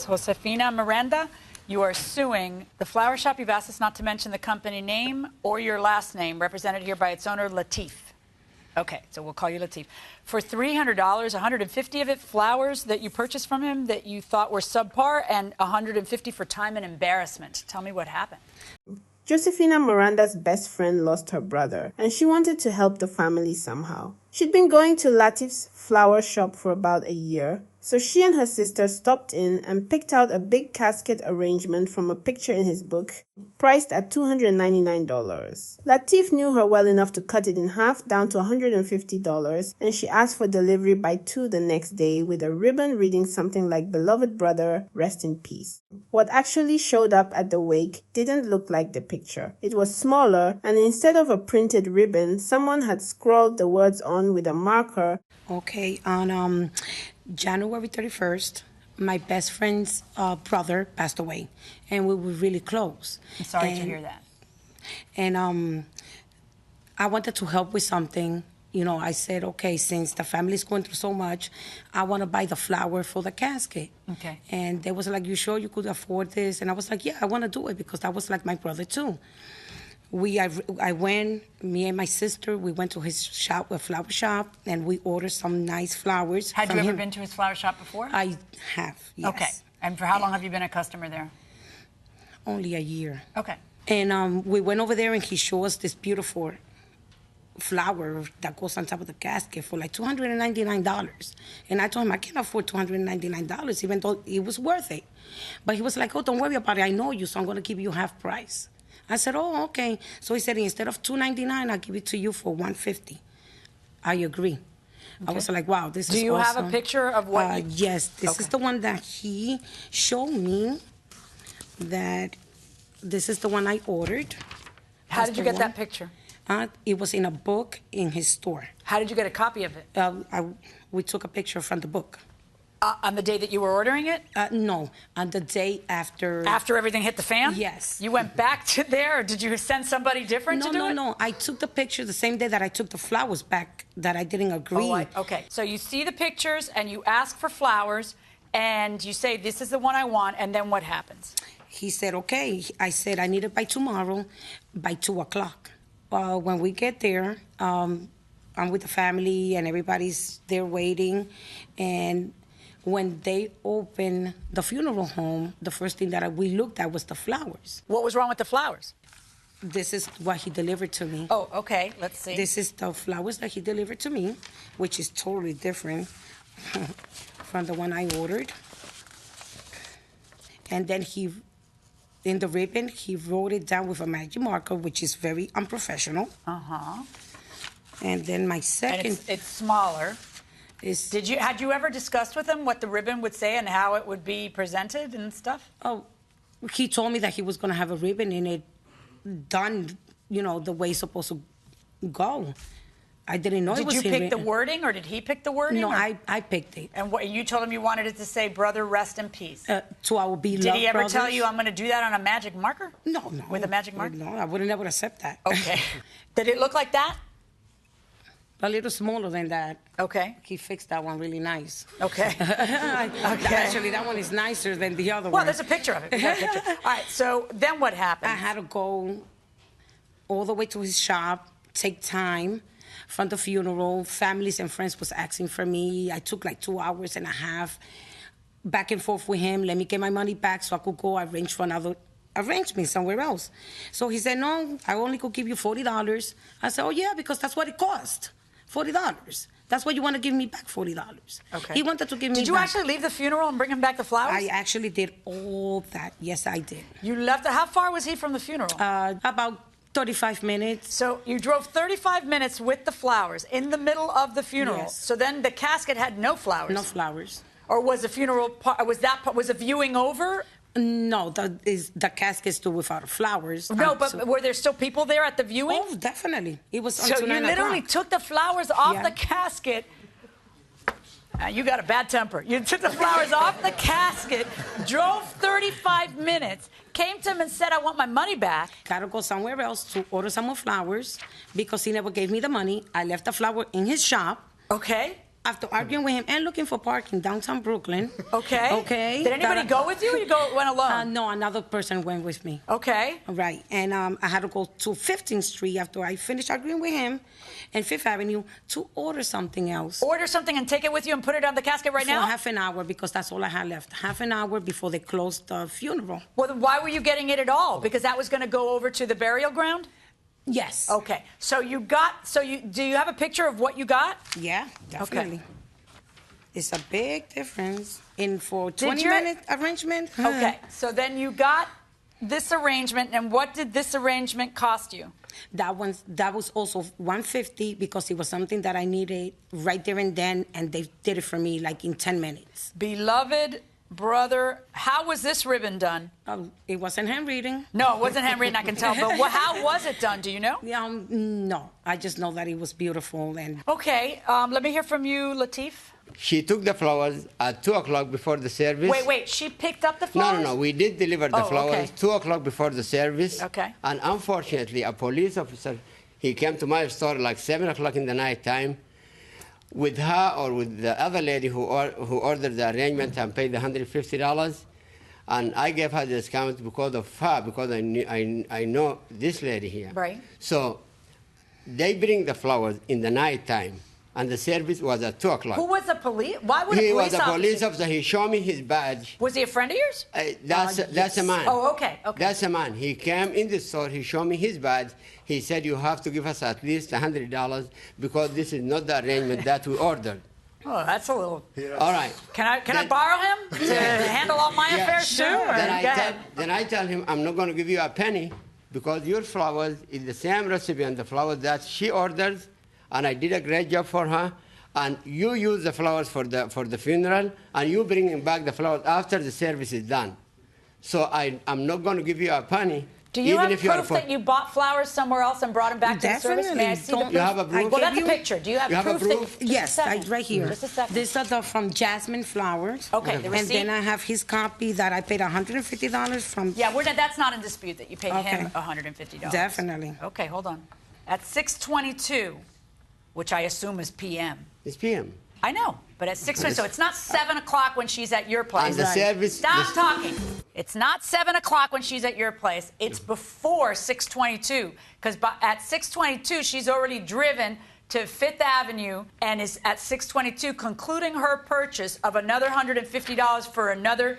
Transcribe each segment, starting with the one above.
Josephina Miranda, you are suing the flower shop. You've asked us not to mention the company name or your last name, represented here by its owner, Latif. Okay, so we'll call you Latif. For $300, $150 of it flowers that you purchased from him that you thought were subpar, and $150 for time and embarrassment. Tell me what happened. Josephina Miranda's best friend lost her brother, and she wanted to help the family somehow. She'd been going to Latif's flower shop for about a year, so she and her sister stopped in and picked out a big casket arrangement from a picture in his book, priced at $299. Latif knew her well enough to cut it in half down to $150, and she asked for delivery by 2 the next day with a ribbon reading something like "Beloved brother, rest in peace." What actually showed up at the wake didn't look like the picture. It was smaller, and instead of a printed ribbon, someone had scrawled the words on with a marker. Okay, on January 31st, my best friend's brother passed away, and we were really close. I'm sorry to hear that. And I wanted to help with something. You know, I said, okay, since the family's going through so much, I want to buy the flower for the casket. Okay. And they was like, you sure you could afford this? And I was like, yeah, I want to do it because that was like my brother too. I went, me and my sister, we went to his shop, a flower shop, and we ordered some nice flowers. Had you ever been to his flower shop before? I have, yes. Okay. And for how long have you been a customer there? Only a year. Okay. And we went over there, and he showed us this beautiful flower that goes on top of the casket for like $299. And I told him, I can't afford $299, even though it was worth it. But he was like, oh, don't worry about it. I know you, so I'm going to give you half price. I said, oh, okay. So he said, instead of $299, I'll give it to you for $150. I agree. Okay. I was like, wow, this is awesome. Do you have a picture of what? Yes, this is the one that he showed me. That this is the one I ordered. How did you get that picture? It was in a book in his store. How did you get a copy of it? We took a picture from the book. On the day that you were ordering it? No, on the day after. After everything hit the fan? Yes. You went back to there, or did you send somebody different to do it? No. I took the picture the same day that I took the flowers back that I didn't agree. Okay, so you see the pictures and you ask for flowers and you say, this is the one I want, and then what happens? He said, okay. I said, I need it by tomorrow, by 2 o'clock. When we get there, I'm with the family and everybody's there waiting, and when they opened the funeral home, the first thing that we looked at was the flowers. What was wrong with the flowers? This is what he delivered to me. Oh, okay. Let's see. This is the flowers that he delivered to me, which is totally different from the one I ordered. And then in the ribbon, he wrote it down with a magic marker, which is very unprofessional. Uh-huh. And then my second... And it's smaller. Had you ever discussed with him what the ribbon would say and how it would be presented and stuff? Oh, he told me that he was going to have a ribbon in it done, the way it's supposed to go. I didn't know it was. Did you pick the wording, or did he pick the wording? No, I picked it. And you told him you wanted it to say, "Brother, rest in peace." To our beloved Did he ever brothers. tell you, I'm going to do that on a magic marker? No. With a magic marker? No, I wouldn't ever accept that. Okay. Did it look like that? A little smaller than that. Okay. He fixed that one really nice. Okay. Okay. Actually, that one is nicer than the other one. Well, there's a picture of it. We got a picture. All right, so then what happened? I had to go all the way to his shop, take time from the funeral. Families and friends was asking for me. I took like 2 hours and a half back and forth with him. Let me get my money back so I could go arrange for another arrangement somewhere else. So he said, no, I only could give you $40. I said, oh, yeah, because that's what it cost. $40. That's what you want to give me back, $40. Okay. He wanted to give me Did you actually leave the funeral and bring him back the flowers? I actually did all that. Yes, I did. You left. How far was he from the funeral? About 35 minutes. So you drove 35 minutes with the flowers in the middle of the funeral. Yes. So then the casket had no flowers. No flowers. Or was the funeral was the viewing over? No, the casket still without flowers. No, but were there still people there at the viewing? Oh, definitely. It was so you literally took the flowers off the casket. You got a bad temper. You took the flowers off the casket, drove 35 minutes, came to him and said, I want my money back. Gotta go somewhere else to order some more flowers because he never gave me the money. I left the flower in his shop. Okay. after arguing with him and looking for parking downtown Brooklyn. Okay. Okay. Did anybody go with you or you went alone? No, another person went with me. Okay. Right. And I had to go to 15th Street after I finished arguing with him and Fifth Avenue to order something else. Order something and take it with you and put it on the casket right now? For half an hour, because that's all I had left. Half an hour before they closed the funeral. Well, then why were you getting it at all? Because that was going to go over to the burial ground? Yes. Okay. So do you have a picture of what you got? Yeah, definitely. Okay. It's a big difference for 20-minute arrangement. Okay. So then you got this arrangement, and what did this arrangement cost you? That was also $150 because it was something that I needed right there and then, and they did it for me like in 10 minutes. Beloved brother, how was this ribbon done? It wasn't hand reading. No, it wasn't hand written, I can tell. But how was it done? Do you know? No, I just know that it was beautiful. And Okay, let me hear from you, Latif. She took the flowers at 2 o'clock before the service. Wait, she picked up the flowers? No. We did deliver the flowers okay. 2 o'clock before the service. Okay. And unfortunately, a police officer, he came to my store like 7 o'clock in the night time with her or with the other lady who ordered the arrangement and paid the $150. And I gave her the discount because of her, because I know this lady here. Right. So they bring the flowers in the night time. And the service was at 2 o'clock. Who was the police? Why would a police officer? He was a police officer. He showed me his badge. Was he a friend of yours? That's a man. Oh, okay. That's a man. He came in the store. He showed me his badge. He said, you have to give us at least $100 because this is not the arrangement that we ordered. Oh, that's a little... All right. Can I borrow him to handle all my affairs? Sure. Then I tell him, I'm not going to give you a penny because your flowers is the same recipe and the flowers that she orders, and I did a great job for her. And you use the flowers for the funeral, and you bring back the flowers after the service is done. So I'm not going to give you a penny. Do you even have if you proof that you bought flowers somewhere else and brought them back to the service? May I see the proof? You have a proof? Well, that's a picture. Do you have proof? proof? Yes, right here. Just a second. These are from Jasmine Flowers. Okay, the And receipt? then I have his copy that I paid $150 from. Yeah, that's not in dispute that you paid Okay. him $150. Definitely. Okay, hold on. At 6:22, which I assume is p.m. It's PM. I know, but at 6:20, so it's not 7 o'clock when she's at your place. And the service... Stop talking. It's not 7 o'clock when she's at your place. It's before 6:22, because at 6:22 she's already driven to Fifth Avenue and is at 6:22 concluding her purchase of another $150 for another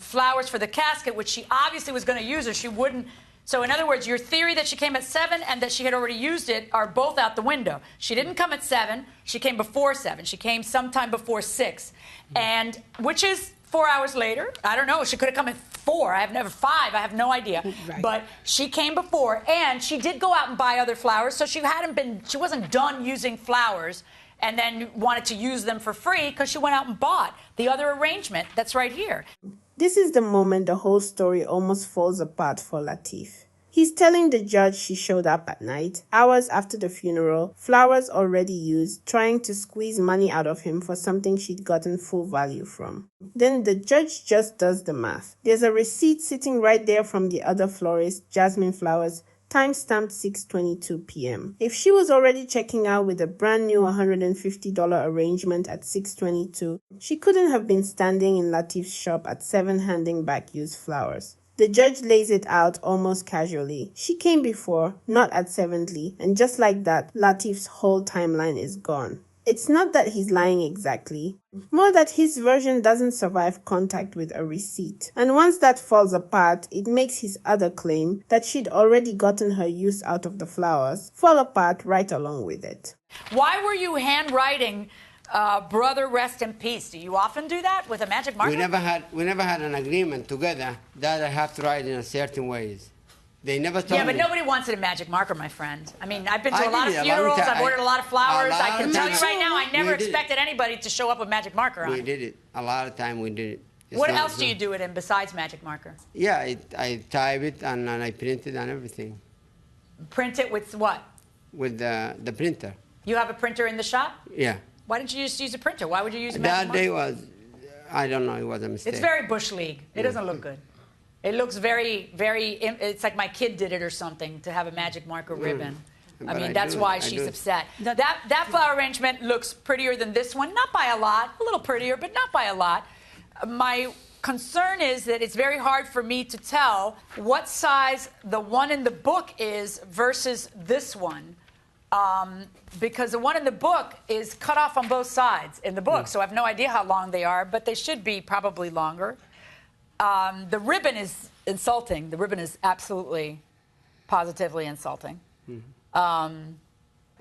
flowers for the casket, which she obviously was going to use, or she wouldn't. So in other words, your theory that she came at 7 and that she had already used it are both out the window. She didn't come at 7. She came before 7. She came sometime before 6, and which is 4 hours later. I don't know. She could have come at 4. I have never 5. I have no idea. Right. But she came before, and she did go out and buy other flowers. So she wasn't done using flowers and then wanted to use them for free because she went out and bought the other arrangement that's right here. This is the moment the whole story almost falls apart for Latif. He's telling the judge she showed up at night, hours after the funeral, flowers already used, trying to squeeze money out of him for something she'd gotten full value from. Then the judge just does the math. There's a receipt sitting right there from the other florist, Jasmine Flowers, timestamped 6:22 p.m. If she was already checking out with a brand new $150 arrangement at 6:22, she couldn't have been standing in Latif's shop at 7 handing back used flowers. The judge lays it out almost casually. She came before, not at 7ly, and just like that, Latif's whole timeline is gone. It's not that he's lying exactly, more that his version doesn't survive contact with a receipt. And once that falls apart, it makes his other claim, that she'd already gotten her use out of the flowers, fall apart right along with it. Why were you handwriting, brother, rest in peace? Do you often do that with a magic marker? We never had an agreement together that I have to write in a certain ways. They never told me. Yeah, but nobody wants it in magic marker, my friend. I mean, I've been to I a lot of did it a long funerals. time. I've ordered a lot of flowers. A lot I can of tell you times. right now, I never We did it. expected anybody to show up with magic marker on. We did it. A lot of time we did it. It's What not- else do you do it in besides magic marker? Yeah, I type it and I print it and everything Print it with what? with the printer. You have a printer in the shop? Yeah. Why didn't you just use a printer? Why would you use a magic That marker? day was, I don't know, it was a mistake. It's very Bush League. It doesn't look good. It looks very, very, it's like my kid did it or something, to have a magic marker ribbon. I mean, I that's do- why I she's do. upset. That flower arrangement looks prettier than this one, not by a lot, a little prettier, but not by a lot. My concern is that it's very hard for me to tell what size the one in the book is versus this one. Because the one in the book is cut off on both sides in the book, so I have no idea how long they are, but they should be probably longer. The ribbon is insulting. The ribbon is absolutely, positively insulting.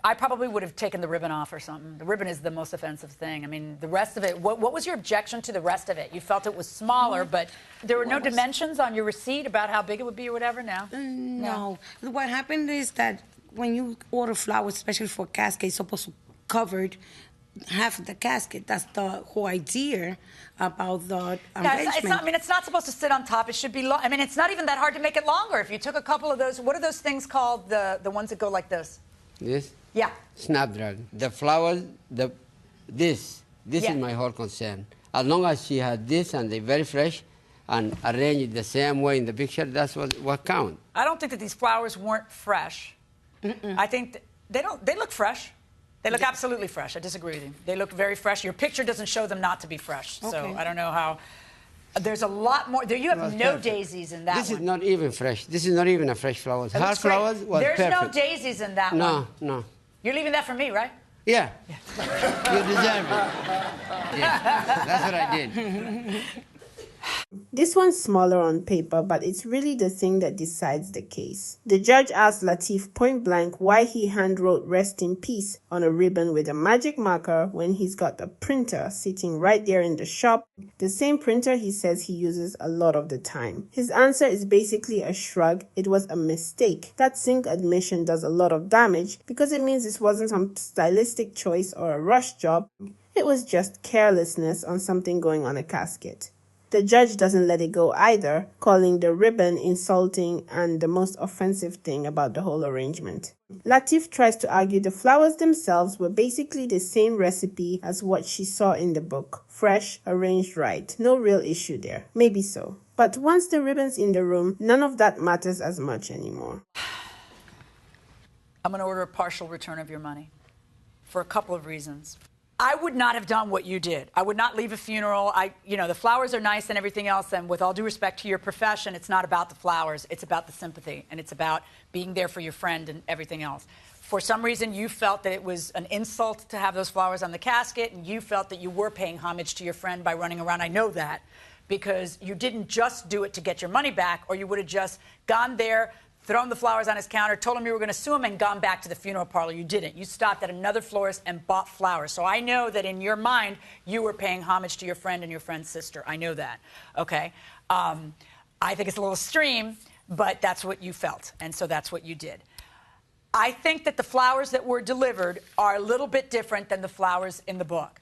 I probably would have taken the ribbon off or something. The ribbon is the most offensive thing. I mean, the rest of it, what was your objection to the rest of it? You felt it was smaller, but there were no dimensions on your receipt about how big it would be or whatever? No? No. What happened is that when you order flowers, especially for casket, it's supposed to cover half of the casket. That's the whole idea about the arrangement. It's not, I mean, it's not supposed to sit on top. It should be long. I mean, it's not even that hard to make it longer. If you took a couple of those, what are those things called, the ones that go like this? This? Yeah. Snapdragon. The flowers, this Yeah. is my whole concern. As long as she had this and they're very fresh and arranged the same way in the picture, that's what counts. I don't think that these flowers weren't fresh. I think they look fresh. They look absolutely fresh. I disagree with you. They look very fresh. Your picture doesn't show them not to be fresh. So Okay. I don't know how. There's a lot more. There, you have It was no perfect. daisies in that This one. is not even fresh. This is not even a fresh flower. It Her looks great. flowers was There's perfect. no daisies in that one. No, no. You're leaving that for me, right? Yeah. You deserve it. Yeah. That's what I did. This one's smaller on paper, but it's really the thing that decides the case. The judge asked Latif point blank why he handwrote "Rest in Peace" on a ribbon with a magic marker when he's got a printer sitting right there in the shop, the same printer he says he uses a lot of the time. His answer is basically a shrug. It was a mistake. That zinc admission does a lot of damage because it means this wasn't some stylistic choice or a rush job. It was just carelessness on something going on a casket. The judge doesn't let it go either, calling the ribbon insulting and the most offensive thing about the whole arrangement. Latif tries to argue the flowers themselves were basically the same recipe as what she saw in the book. Fresh, arranged right. No real issue there. Maybe so. But once the ribbon's in the room, none of that matters as much anymore. I'm going to order a partial return of your money for a couple of reasons. I would not have done what you did. I would not leave a funeral. The flowers are nice and everything else, and with all due respect to your profession, it's not about the flowers. It's about the sympathy, and it's about being there for your friend and everything else. For some reason, you felt that it was an insult to have those flowers on the casket, and you felt that you were paying homage to your friend by running around. I know that, because you didn't just do it to get your money back, or you would have just gone there, thrown the flowers on his counter, told him you were going to sue him, and gone back to the funeral parlor. You didn't. You stopped at another florist and bought flowers. So I know that in your mind, you were paying homage to your friend and your friend's sister. I know that. Okay? I think it's a little extreme, but that's what you felt, and so that's what you did. I think that the flowers that were delivered are a little bit different than the flowers in the book.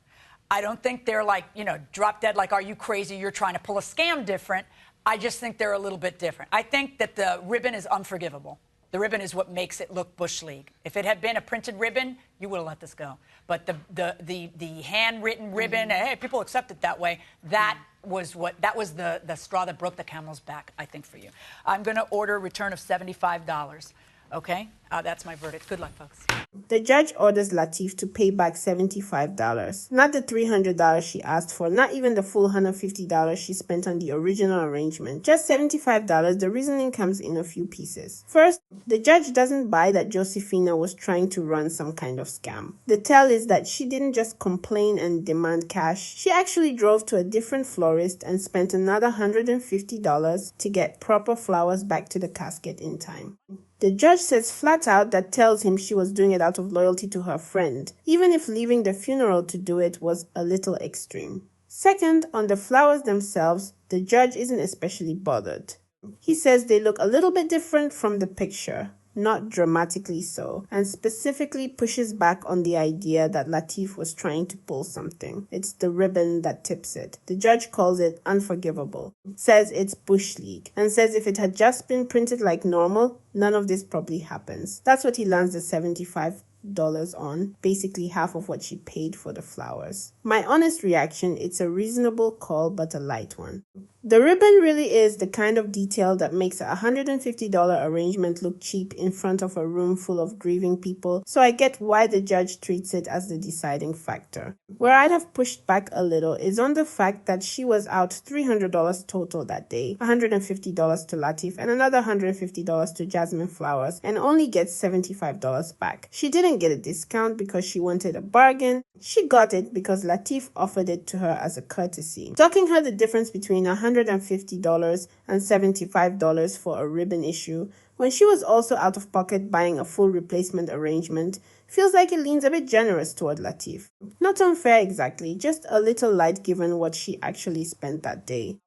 I don't think they're like, drop dead, like, are you crazy? You're trying to pull a scam different. I just think they're a little bit different. I think that the ribbon is unforgivable. The ribbon is what makes it look Bush League. If it had been a printed ribbon, you would have let this go. But the handwritten ribbon, hey, people accept it that way. That was the straw that broke the camel's back, I think, for you. I'm going to order a return of $75. Okay? That's my verdict. Good luck, folks. The judge orders Latif to pay back $75, not the $300 she asked for, not even the full $150 she spent on the original arrangement, just $75. The reasoning comes in a few pieces. First, the judge doesn't buy that Josephina was trying to run some kind of scam. The tell is that she didn't just complain and demand cash. She actually drove to a different florist and spent another $150 to get proper flowers back to the casket in time. The judge says flat out that tells him she was doing it out of loyalty to her friend, even if leaving the funeral to do it was a little extreme. Second, on the flowers themselves, the judge isn't especially bothered. He says they look a little bit different from the picture, not dramatically so, and specifically pushes back on the idea that Latif was trying to pull something. It's the ribbon that tips it. The judge calls it unforgivable, says it's Bush League, and says if it had just been printed like normal, none of this probably happens. That's what he lands the $75 on, basically half of what she paid for the flowers. My honest reaction, it's a reasonable call but a light one. The ribbon really is the kind of detail that makes a $150 arrangement look cheap in front of a room full of grieving people, so I get why the judge treats it as the deciding factor. Where I'd have pushed back a little is on the fact that she was out $300 total that day, $150 to Latif and another $150 to Jasmine Flowers, and only gets $75 back. She didn't get a discount because she wanted a bargain. She got it because Latif offered it to her as a courtesy, talking her the difference between $150 and $75 for a ribbon issue when she was also out of pocket buying a full replacement arrangement feels like it leans a bit generous toward Latif. Not unfair exactly, just a little light given what she actually spent that day.